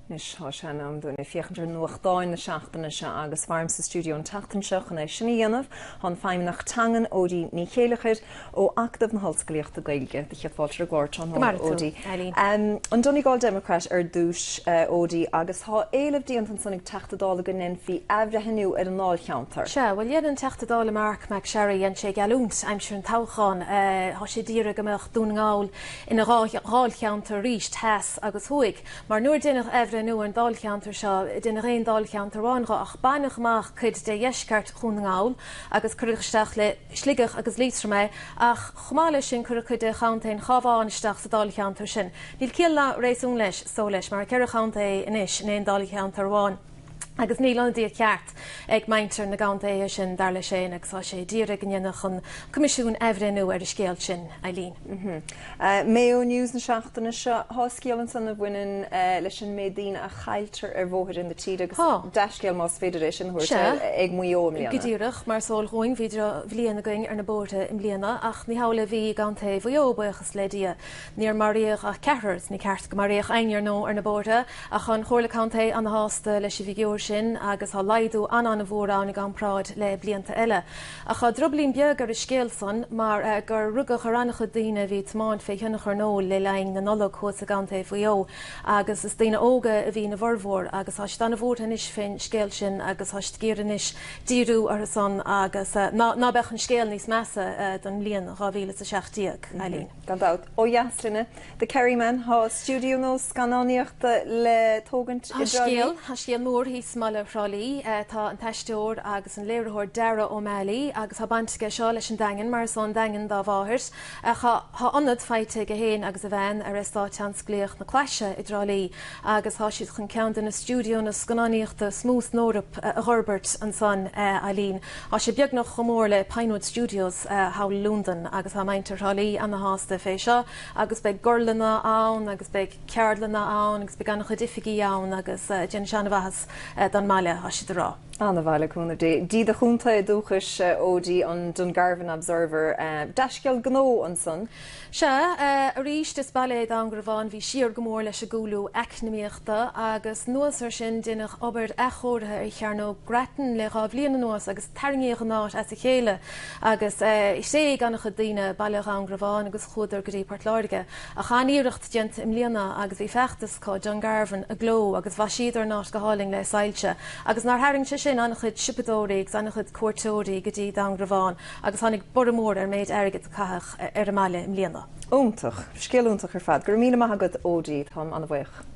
Nis am dúna fiochantar nuachtáin na seachtainna se agus farm sa stúdio an tatan seach an é sinna dhéanamh hon feim nach tangan ódí ní chéalachir ó actah na hallscoilíochta gaeilge de cheadfáiltear gláirt an ódí. An Donegal Democrat ar dúis ódí agus há éileh díon an sannig teachtadála go nin fi ebreheniu ar an náil cheantar. Se, well iad an teachtadála Mark McSherry an sé galúnt aimsir an táchan há sé díra gomach dúngáil ina ráil cheantar ríist heas agus thuig, mar nuair duine nu an dálcheantar seo duna réon dálcheantarráin ach bainach amach chud de dheisceart chunaáil agus chuisteach le sligach agus lítra mé ach chomáile sin chu chud de chaantain chaháinisteach sa dálcheantar sin. Níl céile rééisún leis só leis mar ceir chaanta inis in éon dálcheantarháin. Agus níl an díad ceart ag maintar na gantaí sin dar le sé agus tá sé díra gnéanach an comisiún ehrenú ar scéal sin Eileen. Mayo News na seachtainna seo há scéalan san na bhainean leis an médín a chailtar ar bmhóthir in de tíad agus deiscéal más féidir sin thuair ag muoom líana. Godíireach mar sóil chuin bhíonna going ar na bórta im bliana ach ní hála bhí gantaí bhuióbachas le dia níor maríoch a cehars ní ceart go maríoch ainear nó ar na bórta a chun chóirla cantaí an hásta leis i bhíor sin agus há laidú an bhórán gan práid le blianta eile. A cha droblín beag ar scéal san mar gur rugach rannacha daine bhí máin fé hinnach ar nó le lein na nolog chut a gantaí faoó agus is daine óga a bhí na bhórmhór agus há stanna bhórta is fin scéal sin agus há géan is díú ar san agus ná bechan scéal níos measa don líon ráhíle a seachtíag Eileen. Gandát ó jaaslinne de Kerryman há stúdio nó scanáíochta le tógant Tá scéal mór hí smaile frálí tá an teisteúir agus an léirthir deire ó meí agus tá bantige seo leis an dagan mar son dagan dá bháthir há anad feite go héin agus a bhein ar istá teansclíoch na chléise i drálíí agus há siad chun cean in na stúdio na scanáíochta smooth Norop a Herbert an san Eileen. Há sé beag nach chomór le Pinewood Studios há Lúndan agus há maintar rálíí an na hásta fé seo agus be gorlanna ann agus be cearlanna ann agus be ganach difigií ann agus Jen Shanavahas dan máile a si rá. Anna bhile chuna dí a chunta dúchas ódí an Dungarvan Observer deisceal gnó an san. Se a ríist is bailé an grabháin bhí siar gomór leis a gúlú eicnimíochta agus nuasar sin duach obair echóirithe ar chearnó gretan le rá bbliana nuas agus taringíoch náit as a chéile agus i sé ganach a daine bailach an grabháin agus chuidir goí partláirige a chaníirecht gent im líana agus i fechttas cá Dungarvan a gló agus bha siidir náit go háling le sáilte agus nar haring sin annach chud sipadóí annach chud cuairtóí go dtí an grabháin agus tháinig bormór ar méid airgad cathach ar a meile im líana. Úntaach, scéalúntaach ar fad, gur míle maithagad ódí tá an bhuich.